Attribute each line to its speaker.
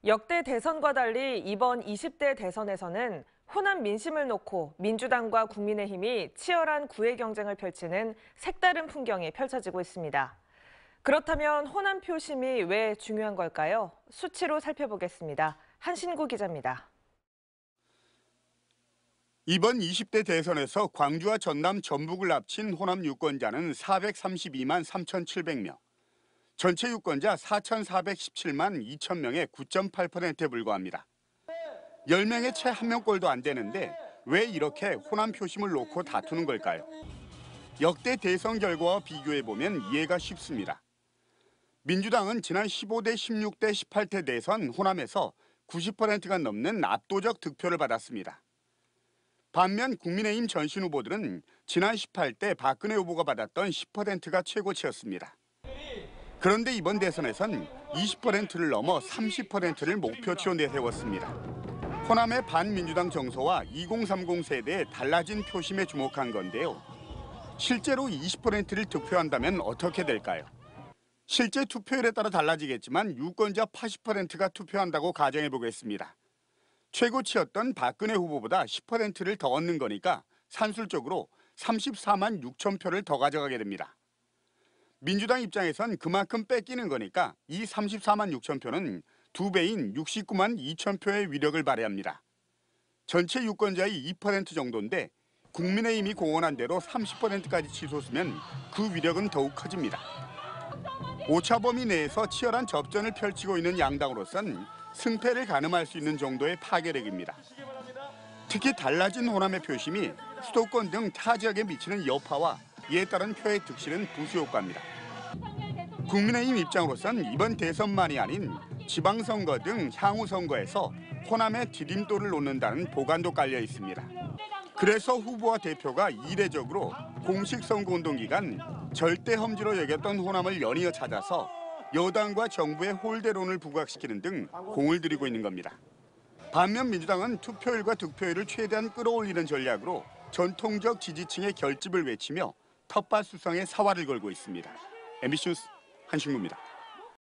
Speaker 1: 역대 대선과 달리 이번 20대 대선에서는 호남 민심을 놓고 민주당과 국민의힘이 치열한 구애 경쟁을 펼치는 색다른 풍경이 펼쳐지고 있습니다. 그렇다면 호남 표심이 왜 중요한 걸까요? 수치로 살펴보겠습니다. 한신구 기자입니다.
Speaker 2: 이번 20대 대선에서 광주와 전남, 전북을 합친 호남 유권자는 432만 3,700명, 전체 유권자 4,417만 2,000명의 9.8%에 불과합니다. 10명의 채 1명꼴도 안 되는데 왜 이렇게 호남 표심을 놓고 다투는 걸까요? 역대 대선 결과와 비교해보면 이해가 쉽습니다. 민주당은 지난 15대, 16대, 18대 대선 호남에서 90%가 넘는 압도적 득표를 받았습니다. 반면 국민의힘 전신 후보들은 지난 18대 박근혜 후보가 받았던 10%가 최고치였습니다. 그런데 이번 대선에선 20%를 넘어 30%를 목표치로 내세웠습니다. 호남의 반민주당 정서와 2030 세대의 달라진 표심에 주목한 건데요. 실제로 20%를 득표한다면 어떻게 될까요? 실제 투표율에 따라 달라지겠지만 유권자 80%가 투표한다고 가정해 보겠습니다. 최고치였던 박근혜 후보보다 10%를 더 얻는 거니까 산술적으로 34만 6천 표를 더 가져가게 됩니다. 민주당 입장에선 그만큼 뺏기는 거니까 이 34만 6천 표는 2배인 69만 2천 표의 위력을 발휘합니다. 전체 유권자의 2% 정도인데 국민의힘이 공언한 대로 30%까지 치솟으면 그 위력은 더욱 커집니다. 오차 범위 내에서 치열한 접전을 펼치고 있는 양당으로선 승패를 가늠할 수 있는 정도의 파괴력입니다. 특히 달라진 호남의 표심이 수도권 등 타 지역에 미치는 여파와 이에 따른 표의 득실은 부수효과입니다. 국민의힘 입장으로선 이번 대선만이 아닌 지방선거 등 향후 선거에서 호남의 디딤돌을 놓는다는 보관도 깔려 있습니다. 그래서 후보와 대표가 이례적으로 공식 선거운동 기간 절대 험지로 여겼던 호남을 연이어 찾아서 여당과 정부의 홀대론을 부각시키는 등 공을 들이고 있는 겁니다. 반면 민주당은 투표율과 득표율을 최대한 끌어올리는 전략으로 전통적 지지층의 결집을 외치며 텃밭 수성에 사활을 걸고 있습니다. MBC 뉴스 한신구입니다.